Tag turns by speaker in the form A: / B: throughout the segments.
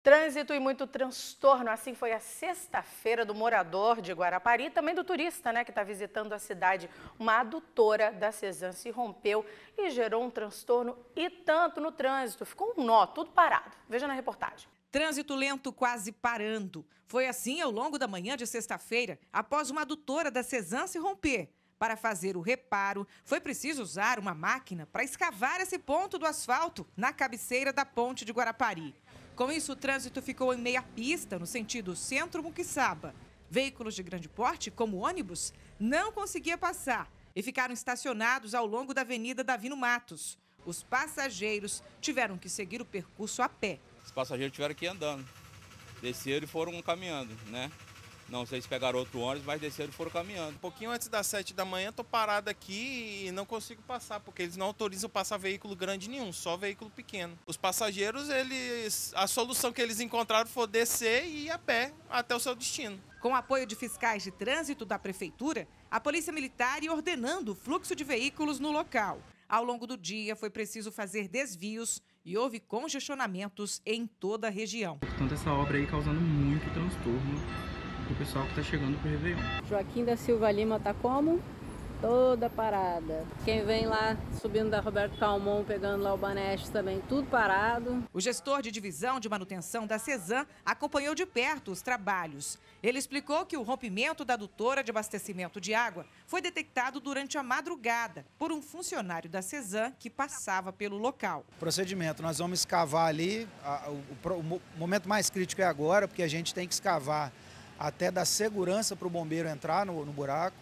A: Trânsito e muito transtorno, assim foi a sexta-feira do morador de Guarapari e também do turista, que está visitando a cidade. Uma adutora da Cesan se rompeu e gerou um transtorno e tanto no trânsito. Ficou um nó, tudo parado. Veja na reportagem.
B: Trânsito lento quase parando. Foi assim ao longo da manhã de sexta-feira, após uma adutora da Cesan se romper. Para fazer o reparo, foi preciso usar uma máquina para escavar esse ponto do asfalto na cabeceira da ponte de Guarapari. Com isso, o trânsito ficou em meia pista, no sentido centro-Muquiçaba. Veículos de grande porte, como ônibus, não conseguiam passar e ficaram estacionados ao longo da Avenida Davino Matos. Os passageiros tiveram que seguir o percurso a pé.
C: Os passageiros tiveram que ir andando, desceram e foram caminhando, Não sei se pegaram outro ônibus, mas desceram e foram caminhando.
D: Um pouquinho antes das 7 da manhã, estou parado aqui e não consigo passar, porque eles não autorizam passar veículo grande nenhum, só veículo pequeno. Os passageiros, a solução que eles encontraram foi descer e ir a pé até o seu destino.
B: Com o apoio de fiscais de trânsito da Prefeitura, a Polícia Militar ia ordenando o fluxo de veículos no local. Ao longo do dia, foi preciso fazer desvios e houve congestionamentos em toda a região.
E: Portanto, essa obra aí causando muito transtorno para o pessoal que está chegando para o Réveillon.
F: Joaquim da Silva Lima está como? Toda parada. Quem vem lá subindo da Roberto Calmon, pegando lá o Baneste também, tudo parado.
B: O gestor de divisão de manutenção da Cesan acompanhou de perto os trabalhos. Ele explicou que o rompimento da adutora de abastecimento de água foi detectado durante a madrugada por um funcionário da Cesan que passava pelo local.
G: Procedimento, nós vamos escavar ali, o momento mais crítico é agora, porque a gente tem que escavar até dar segurança para o bombeiro entrar no buraco.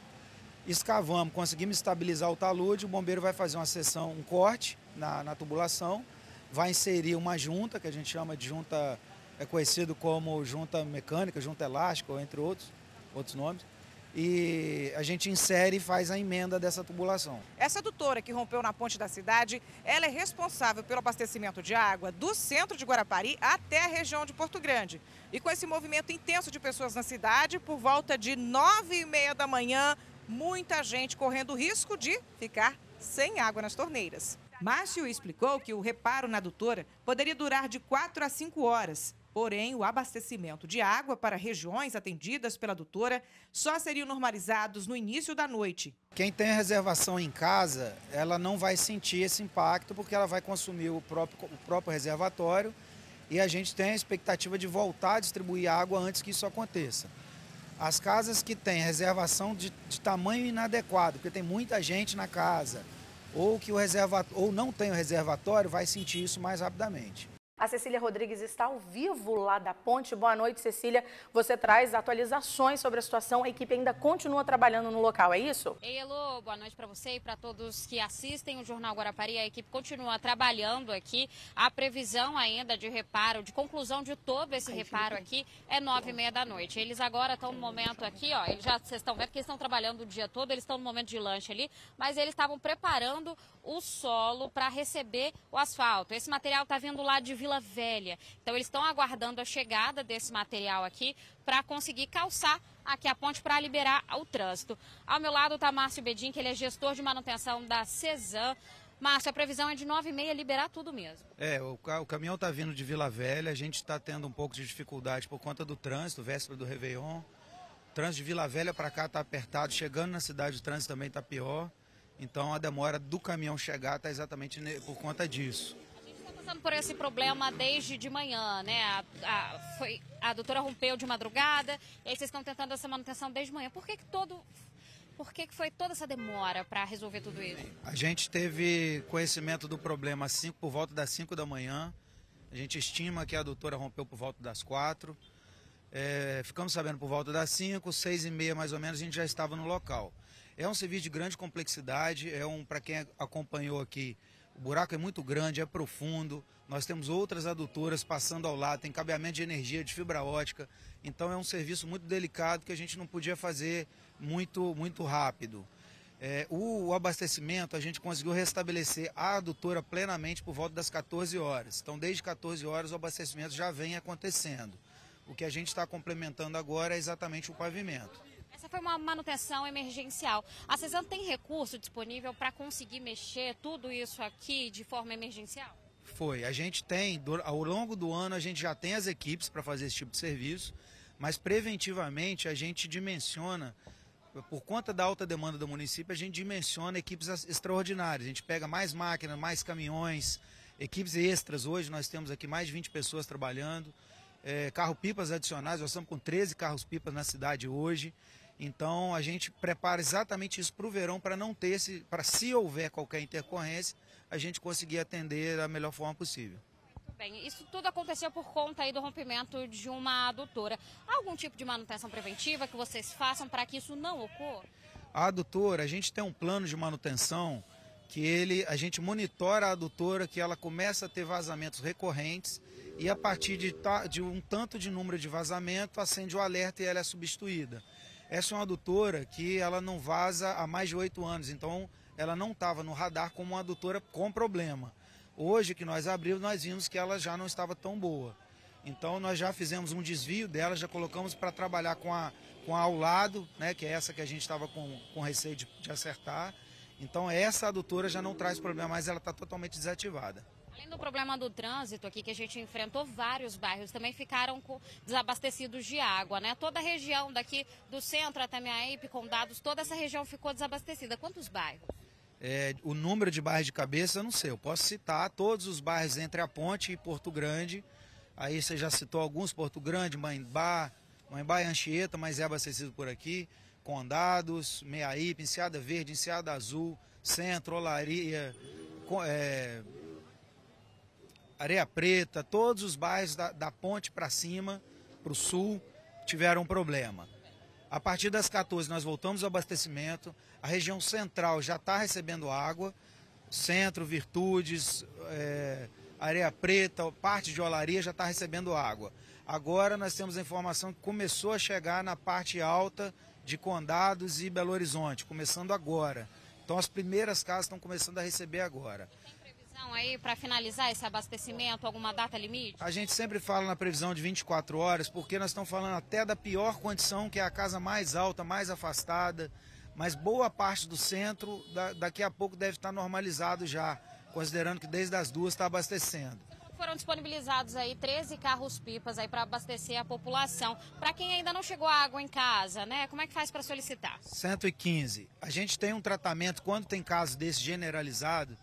G: Escavamos, conseguimos estabilizar o talude, o bombeiro vai fazer uma seção, um corte na tubulação, vai inserir uma junta, que a gente chama de junta, é conhecido como junta mecânica, junta elástica, entre outros nomes, e a gente insere e faz a emenda dessa tubulação.
B: Essa adutora que rompeu na ponte da cidade, ela é responsável pelo abastecimento de água do centro de Guarapari até a região de Porto Grande. E com esse movimento intenso de pessoas na cidade, por volta de 9h30 da manhã, muita gente correndo risco de ficar sem água nas torneiras. Márcio explicou que o reparo na adutora poderia durar de 4 a 5 horas. Porém, o abastecimento de água para regiões atendidas pela adutora só seriam normalizados no início da noite.
G: Quem tem reservação em casa, ela não vai sentir esse impacto porque ela vai consumir o próprio reservatório e a gente tem a expectativa de voltar a distribuir água antes que isso aconteça. As casas que têm reservação de tamanho inadequado, porque tem muita gente na casa, ou não tem o reservatório, vai sentir isso mais rapidamente.
A: A Cecília Rodrigues está ao vivo lá da ponte. Boa noite, Cecília. Você traz atualizações sobre a situação. A equipe ainda continua trabalhando no local, é isso?
H: Ei, Elô, boa noite para você e para todos que assistem o Jornal Guarapari. A equipe continua trabalhando aqui. A previsão ainda de reparo, de conclusão de todo esse reparo aqui é 9h30 da noite. Eles agora estão no momento aqui, ó, vocês estão vendo que eles estão trabalhando o dia todo, eles estão no momento de lanche ali, mas eles estavam preparando o solo para receber o asfalto. Esse material está vindo lá de Vila Velha. Então eles estão aguardando a chegada desse material aqui para conseguir calçar aqui a ponte para liberar o trânsito. Ao meu lado está Márcio Bedin, que ele é gestor de manutenção da Cesan. Márcio, a previsão é de 9h30 liberar tudo mesmo.
G: O caminhão está vindo de Vila Velha, a gente está tendo um pouco de dificuldade por conta do trânsito, véspera do Réveillon. O trânsito de Vila Velha para cá está apertado, chegando na cidade o trânsito também está pior. Então a demora do caminhão chegar está exatamente por conta disso.
H: Passando por esse problema desde de manhã, a doutora rompeu de madrugada, e aí vocês estão tentando essa manutenção desde manhã. Por que foi toda essa demora para resolver tudo isso?
G: A gente teve conhecimento do problema por volta das 5 da manhã. A gente estima que a doutora rompeu por volta das 4. Ficamos sabendo por volta das 5, 6h30 mais ou menos, a gente já estava no local. É um serviço de grande complexidade, para quem acompanhou aqui, o buraco é muito grande, é profundo, nós temos outras adutoras passando ao lado, tem cabeamento de energia, de fibra ótica, então é um serviço muito delicado que a gente não podia fazer muito rápido. O abastecimento a gente conseguiu restabelecer a adutora plenamente por volta das 14 horas, então desde 14 horas o abastecimento já vem acontecendo. O que a gente está complementando agora é exatamente o pavimento.
H: Essa foi uma manutenção emergencial. A Cesan tem recurso disponível para conseguir mexer tudo isso aqui de forma emergencial?
G: Foi. A gente tem, ao longo do ano, a gente já tem as equipes para fazer esse tipo de serviço, mas preventivamente a gente dimensiona, por conta da alta demanda do município, a gente dimensiona equipes extraordinárias. A gente pega mais máquinas, mais caminhões, equipes extras. Hoje nós temos aqui mais de 20 pessoas trabalhando. Carro-pipas adicionais, nós estamos com 13 carros-pipas na cidade hoje. Então a gente prepara exatamente isso para o verão, para não ter para se houver qualquer intercorrência, a gente conseguir atender da melhor forma possível.
H: Muito bem, isso tudo aconteceu por conta aí do rompimento de uma adutora. Há algum tipo de manutenção preventiva que vocês façam para que isso não ocorra?
G: A adutora, a gente tem um plano de manutenção que a gente monitora a adutora, que ela começa a ter vazamentos recorrentes e a partir de um tanto de número de vazamento acende o alerta e ela é substituída. Essa é uma adutora que ela não vaza há mais de 8 anos, então ela não estava no radar como uma adutora com problema. Hoje que nós abrimos, nós vimos que ela já não estava tão boa. Então nós já fizemos um desvio dela, já colocamos para trabalhar com a ao lado, né, que é essa que a gente estava com receio de acertar. Então essa adutora já não traz problema, mas ela está totalmente desativada.
H: Além do problema do trânsito aqui que a gente enfrentou, vários bairros também ficaram desabastecidos de água, né? Toda a região daqui do centro até Meaípe, Condados, toda essa região ficou desabastecida. Quantos bairros?
G: O número de bairros de cabeça, eu não sei. Eu posso citar todos os bairros entre a Ponte e Porto Grande. Aí você já citou alguns, Porto Grande, Maimbá e Anchieta, mas é abastecido por aqui. Condados, Meaípe, Enseada Verde, Enseada Azul, Centro, Olaria, Areia Preta, todos os bairros da Ponte para cima, para o sul, tiveram um problema. A partir das 14 nós voltamos ao abastecimento, a região central já está recebendo água, Centro, Virtudes, Areia Preta, parte de Olaria já está recebendo água. Agora nós temos a informação que começou a chegar na parte alta de Condados e Belo Horizonte, começando agora. Então as primeiras casas estão começando a receber agora.
H: Aí para finalizar esse abastecimento, alguma data limite?
G: A gente sempre fala na previsão de 24 horas, porque nós estamos falando até da pior condição, que é a casa mais alta, mais afastada, mas boa parte do centro daqui a pouco deve estar normalizado já, considerando que desde as 2 está abastecendo.
H: Foram disponibilizados aí 13 carros-pipas aí para abastecer a população. Para quem ainda não chegou a água em casa, né? Como é que faz para solicitar?
G: 115. A gente tem um tratamento, quando tem casos desse generalizado,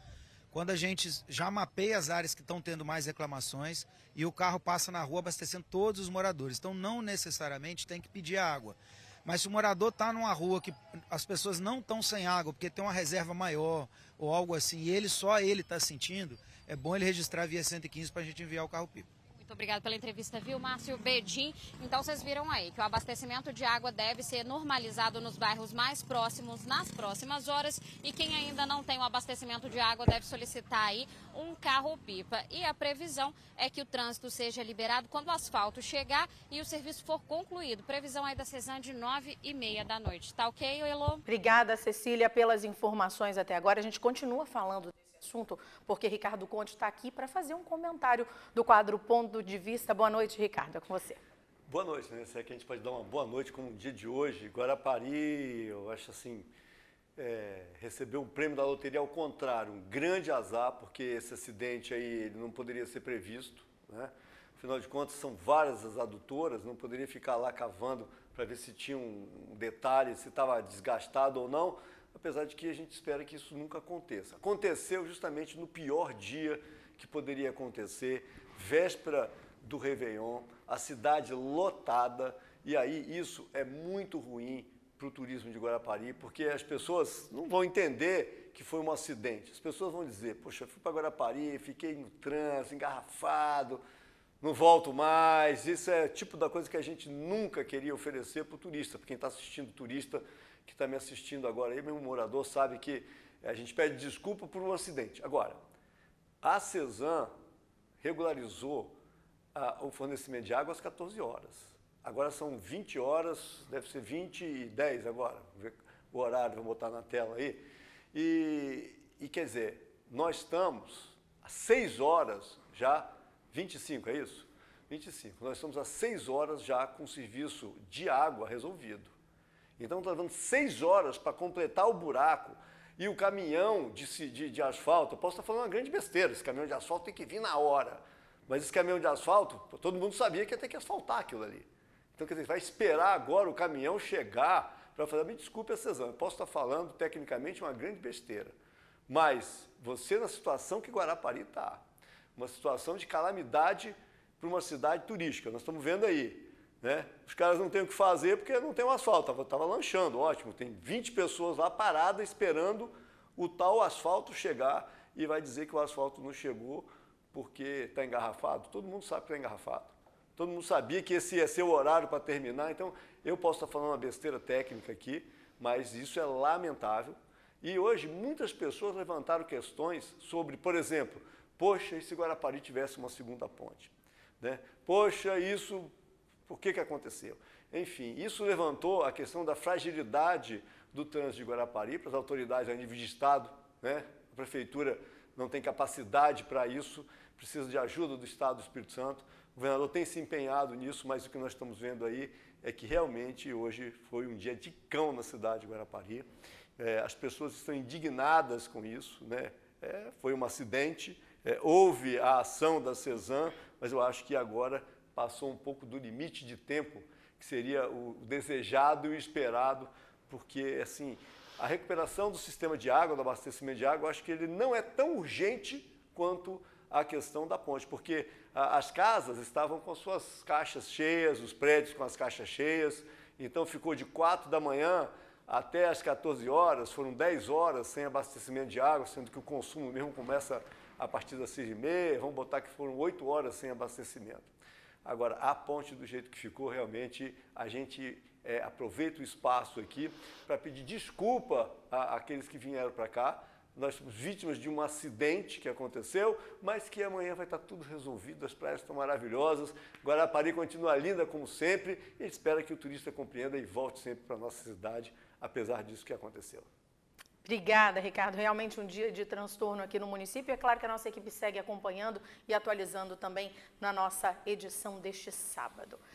G: quando a gente já mapeia as áreas que estão tendo mais reclamações e o carro passa na rua abastecendo todos os moradores. Então não necessariamente tem que pedir água. Mas se o morador está numa rua que as pessoas não estão sem água, porque tem uma reserva maior ou algo assim, e só ele está sentindo, é bom ele registrar via 115 para a gente enviar o carro-pipa.
H: Muito obrigada pela entrevista, viu, Márcio Bedin. Então vocês viram aí que o abastecimento de água deve ser normalizado nos bairros mais próximos nas próximas horas e quem ainda não tem o abastecimento de água deve solicitar aí um carro-pipa. E a previsão é que o trânsito seja liberado quando o asfalto chegar e o serviço for concluído. Previsão aí da CESAM de 9h30 da noite. Tá ok, Elô?
A: Obrigada, Cecília, pelas informações até agora. A gente continua falando assunto, porque Ricardo Conde está aqui para fazer um comentário do quadro Ponto de Vista. Boa noite, Ricardo, é com você.
I: Boa noite, né? Será que a gente pode dar uma boa noite como o dia de hoje? Guarapari, eu acho assim, recebeu um prêmio da loteria ao contrário, um grande azar, porque esse acidente aí ele não poderia ser previsto, né? Afinal de contas, são várias as adutoras, não poderia ficar lá cavando para ver se tinha um detalhe, se estava desgastado ou não, apesar de que a gente espera que isso nunca aconteça. Aconteceu justamente no pior dia que poderia acontecer, véspera do Réveillon, a cidade lotada, e aí isso é muito ruim para o turismo de Guarapari, porque as pessoas não vão entender que foi um acidente. As pessoas vão dizer, poxa, eu fui para Guarapari, fiquei no trânsito, engarrafado, não volto mais. Isso é tipo da coisa que a gente nunca queria oferecer para o turista, para quem está assistindo turista, que está me assistindo agora aí, meu morador sabe que a gente pede desculpa por um acidente. Agora, a CESAM regularizou o fornecimento de água às 14 horas. Agora são 20 horas, deve ser 20h10 agora, vou ver o horário, vou botar na tela aí. E quer dizer, nós estamos às 6 horas já, 25, é isso? 25. Nós estamos às 6 horas já com o serviço de água resolvido. Então está dando 6 horas para completar o buraco E o caminhão de asfalto, eu posso estar falando uma grande besteira, esse caminhão de asfalto tem que vir na hora. Mas esse caminhão de asfalto, todo mundo sabia que ia ter que asfaltar aquilo ali. Então, quer dizer, vai esperar agora o caminhão chegar para falar, me desculpe a Cezanne, eu posso estar falando tecnicamente uma grande besteira. Mas você na situação que Guarapari está, uma situação de calamidade para uma cidade turística, nós estamos vendo aí, né? Os caras não têm o que fazer porque não tem o asfalto, estava lanchando, ótimo, tem 20 pessoas lá paradas esperando o tal asfalto chegar e vai dizer que o asfalto não chegou porque está engarrafado. Todo mundo sabe que está engarrafado. Todo mundo sabia que esse ia ser o horário para terminar, então eu posso estar falando uma besteira técnica aqui, mas isso é lamentável. E hoje muitas pessoas levantaram questões sobre, por exemplo, poxa, e se Guarapari tivesse uma segunda ponte? Né? Poxa, isso, por que aconteceu? Enfim, isso levantou a questão da fragilidade do trânsito de Guarapari para as autoridades a nível de Estado, né? A Prefeitura não tem capacidade para isso, precisa de ajuda do Estado do Espírito Santo. O governador tem se empenhado nisso, mas o que nós estamos vendo aí é que realmente hoje foi um dia de cão na cidade de Guarapari. As pessoas estão indignadas com isso, né? Foi um acidente, houve a ação da Cezanne, mas eu acho que agora passou um pouco do limite de tempo, que seria o desejado e o esperado, porque assim, a recuperação do sistema de água, do abastecimento de água, eu acho que ele não é tão urgente quanto a questão da ponte, porque as casas estavam com suas caixas cheias, os prédios com as caixas cheias, então ficou de 4 da manhã até as 14 horas, foram 10 horas sem abastecimento de água, sendo que o consumo mesmo começa a partir das 6h30, vamos botar que foram 8 horas sem abastecimento. Agora, a ponte do jeito que ficou, realmente, a gente aproveita o espaço aqui para pedir desculpa àqueles que vieram para cá. Nós somos vítimas de um acidente que aconteceu, mas que amanhã vai estar tudo resolvido, as praias estão maravilhosas, Guarapari continua linda como sempre e espera que o turista compreenda e volte sempre para a nossa cidade, apesar disso que aconteceu.
A: Obrigada, Ricardo. Realmente um dia de transtorno aqui no município. É claro que a nossa equipe segue acompanhando e atualizando também na nossa edição deste sábado.